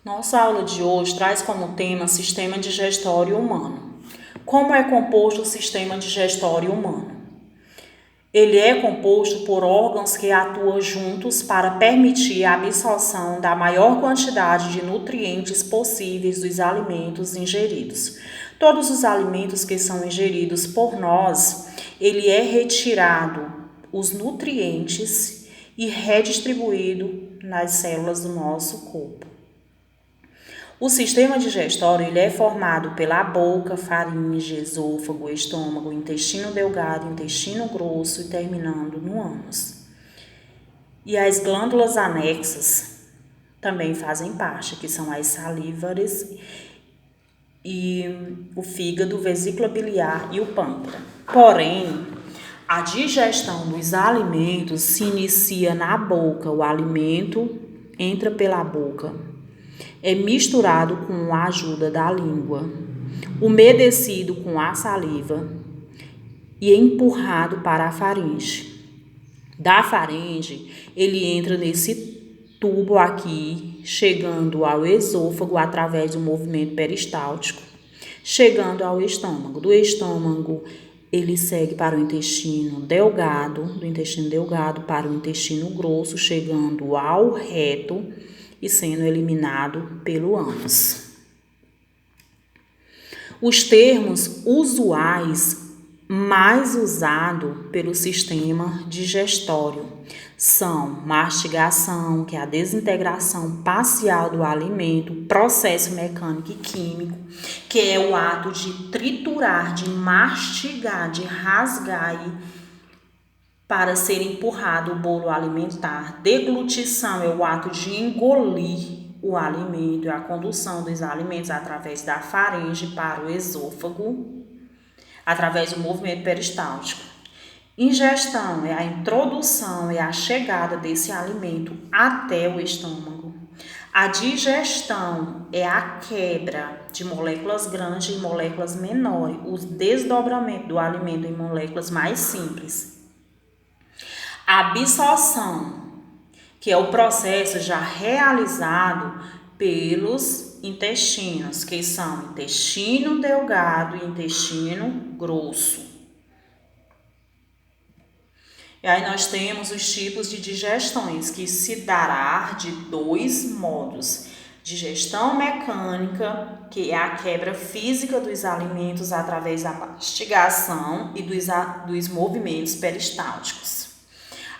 Nossa aula de hoje traz como tema sistema digestório humano. Como é composto o sistema digestório humano? Ele é composto por órgãos que atuam juntos para permitir a absorção da maior quantidade de nutrientes possíveis dos alimentos ingeridos. Todos os alimentos que são ingeridos por nós, ele é retirado os nutrientes e redistribuído nas células do nosso corpo. O sistema digestório ele é formado pela boca, faringe, esôfago, estômago, intestino delgado, intestino grosso e terminando no ânus. E as glândulas anexas também fazem parte, que são as salivares e o fígado, vesícula biliar e o pâncreas. Porém, a digestão dos alimentos se inicia na boca, o alimento entra pela boca. É misturado com a ajuda da língua, umedecido com a saliva e é empurrado para a faringe. Da faringe, ele entra nesse tubo aqui, chegando ao esôfago através do movimento peristáltico, chegando ao estômago. Do estômago, ele segue para o intestino delgado, do intestino delgado para o intestino grosso, chegando ao reto e sendo eliminado pelo ânus. Os termos usuais mais usados pelo sistema digestório são mastigação, que é a desintegração parcial do alimento, processo mecânico e químico, que é o ato de triturar, de mastigar, de rasgar para ser empurrado o bolo alimentar. Deglutição é o ato de engolir o alimento, é a condução dos alimentos através da faringe para o esôfago, através do movimento peristáltico. Ingestão é a introdução, é a chegada desse alimento até o estômago. A digestão é a quebra de moléculas grandes em moléculas menores, o desdobramento do alimento em moléculas mais simples. A absorção, que é o processo já realizado pelos intestinos, que são intestino delgado e intestino grosso. E aí nós temos os tipos de digestões, que se dará de dois modos. Digestão mecânica, que é a quebra física dos alimentos através da mastigação e dos movimentos peristálticos.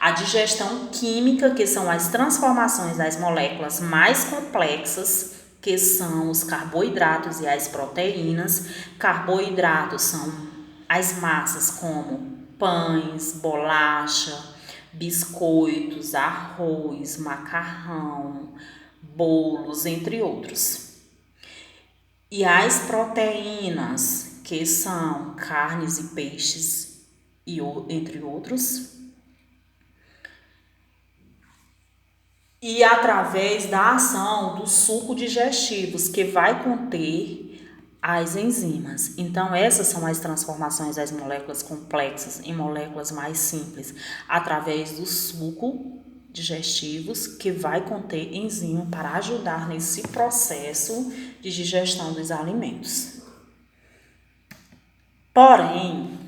A digestão química, que são as transformações das moléculas mais complexas, que são os carboidratos e as proteínas. Carboidratos são as massas como pães, bolacha, biscoitos, arroz, macarrão, bolos, entre outros. E as proteínas, que são carnes e peixes, entre outros. E através da ação dos sucos digestivos, que vai conter as enzimas. Então, essas são as transformações das moléculas complexas em moléculas mais simples, através do suco digestivos, que vai conter enzima para ajudar nesse processo de digestão dos alimentos. Porém,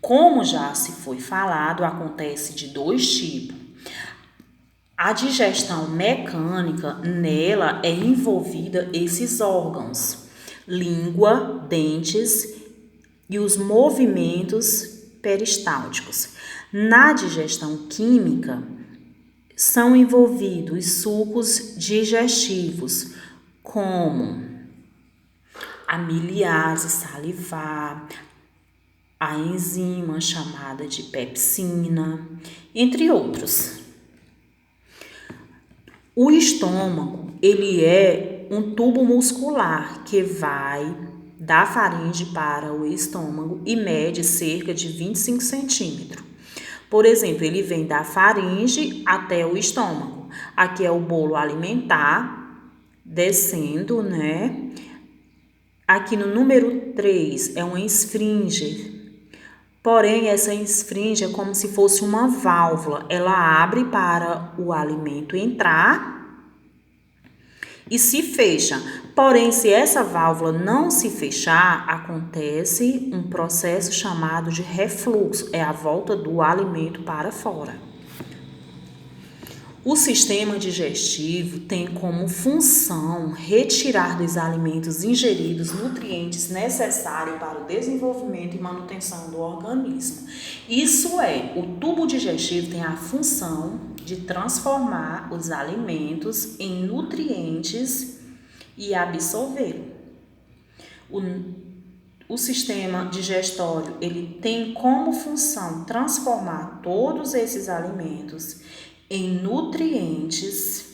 como já se foi falado, acontece de dois tipos. A digestão mecânica, nela é envolvida esses órgãos, língua, dentes e os movimentos peristálticos. Na digestão química, são envolvidos sucos digestivos, como a miliase salivar, a enzima chamada de pepsina, entre outros. O estômago, ele é um tubo muscular que vai da faringe para o estômago e mede cerca de 25 centímetros. Por exemplo, ele vem da faringe até o estômago. Aqui é o bolo alimentar, descendo, né? Aqui no número 3 é uma esfinge. Porém, essa esfinge é como se fosse uma válvula. Ela abre para o alimento entrar e se fecha. Porém, se essa válvula não se fechar, acontece um processo chamado de refluxo, é a volta do alimento para fora. O sistema digestivo tem como função retirar dos alimentos ingeridos nutrientes necessários para o desenvolvimento e manutenção do organismo. Isso é, o tubo digestivo tem a função de transformar os alimentos em nutrientes e absorvê-lo. O sistema digestório, ele tem como função transformar todos esses alimentos em nutrientes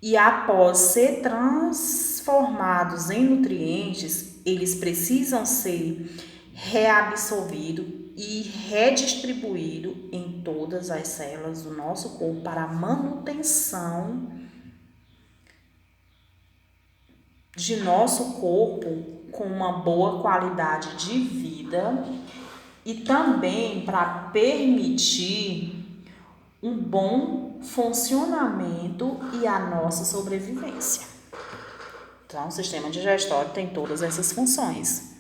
e após ser transformados em nutrientes, eles precisam ser reabsorvidos e redistribuídos em todas as células do nosso corpo para a manutenção de nosso corpo com uma boa qualidade de vida e também para permitir um bom funcionamento e a nossa sobrevivência. Então, o sistema digestório tem todas essas funções.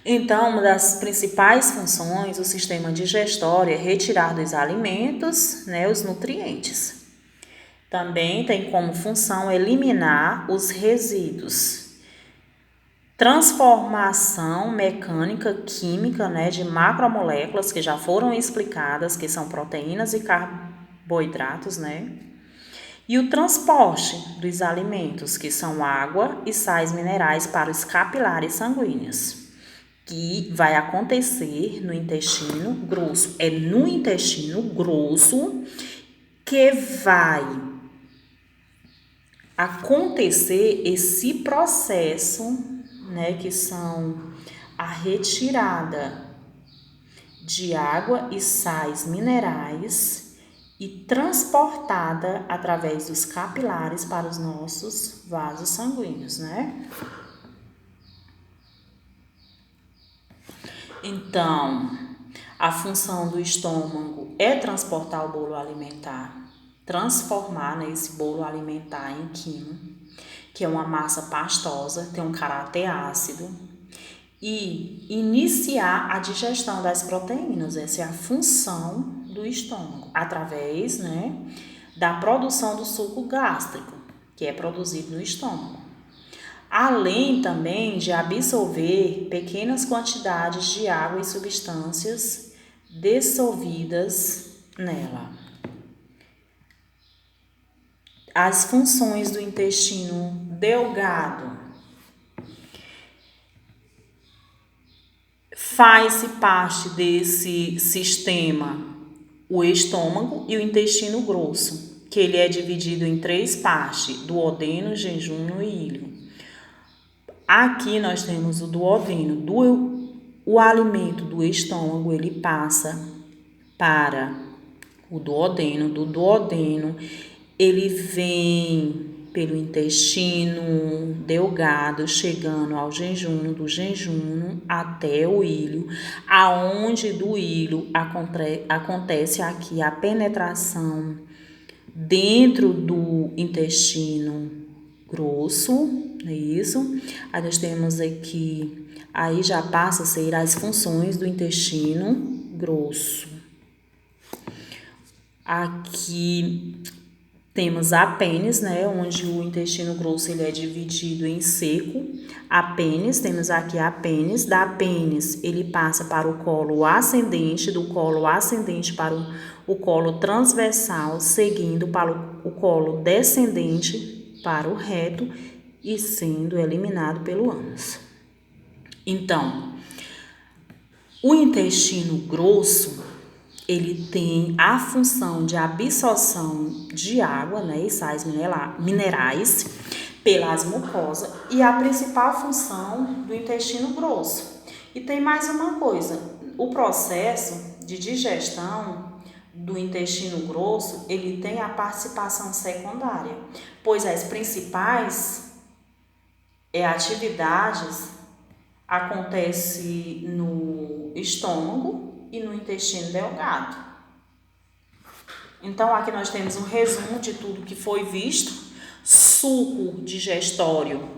Então, uma das principais funções do sistema digestório é retirar dos alimentos, os nutrientes. Também tem como função eliminar os resíduos. Transformação mecânica, química, de macromoléculas que já foram explicadas, que são proteínas e carboidratos, E o transporte dos alimentos, que são água e sais minerais para os capilares sanguíneos, que vai acontecer no intestino grosso. É no intestino grosso que vai acontecer esse processo, que são a retirada de água e sais minerais e transportada através dos capilares para os nossos vasos sanguíneos, Então, a função do estômago é transportar o bolo alimentar, transformar esse bolo alimentar em quimo, que é uma massa pastosa, tem um caráter ácido, e iniciar a digestão das proteínas. Essa é a função do estômago, através da produção do suco gástrico, que é produzido no estômago. Além também de absorver pequenas quantidades de água e substâncias dissolvidas nela. As funções do intestino delgado. Faz-se parte desse sistema o estômago e o intestino grosso, que ele é dividido em 3 partes, duodeno, jejum e íleo. Aqui nós temos o duodeno. O alimento do estômago, ele passa para o duodeno. Do duodeno, ele vem pelo intestino delgado, chegando ao jejum, do jejum até o íleo, aonde do íleo acontece aqui a penetração dentro do intestino grosso, isso. Aí nós temos aqui, aí já passa a ser as funções do intestino grosso. Aqui temos a apêndice, onde o intestino grosso ele é dividido em seco. Apêndice, temos aqui a apêndice. Da apêndice ele passa para o colo ascendente, do colo ascendente para o colo transversal, seguindo para o colo descendente para o reto e sendo eliminado pelo ânus. Então, o intestino grosso, ele tem a função de absorção de água, e sais minerais pelas mucosas e a principal função do intestino grosso. E tem mais uma coisa, o processo de digestão do intestino grosso, ele tem a participação secundária, pois as principais atividades acontecem no estômago e no intestino delgado. Então, aqui nós temos um resumo de tudo que foi visto. Suco digestório.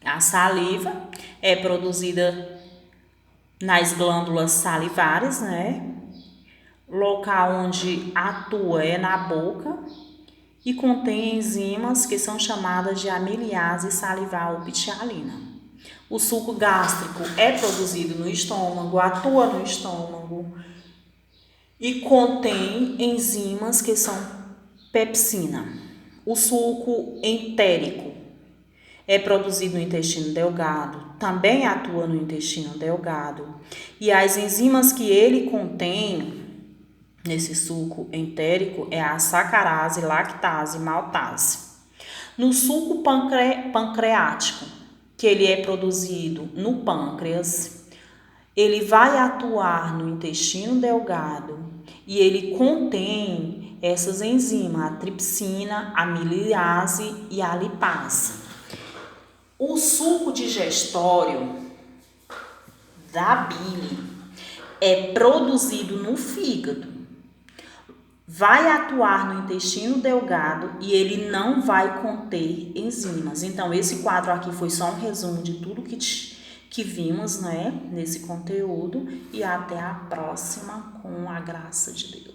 A saliva é produzida nas glândulas salivares, né? Local onde atua é na boca e contém enzimas que são chamadas de amiliase salivar ou pitialina. O suco gástrico é produzido no estômago, atua no estômago e contém enzimas que são pepsina. O suco entérico é produzido no intestino delgado, também atua no intestino delgado. E as enzimas que ele contém nesse suco entérico é a sacarase, lactase e maltase. No suco pancreático, que ele é produzido no pâncreas, ele vai atuar no intestino delgado e ele contém essas enzimas, a tripsina, a amilase e a lipase. O suco digestório da bile é produzido no fígado, vai atuar no intestino delgado e ele não vai conter enzimas. Então, esse quadro aqui foi só um resumo de tudo que vimos, né, nesse conteúdo, e até a próxima, com a graça de Deus.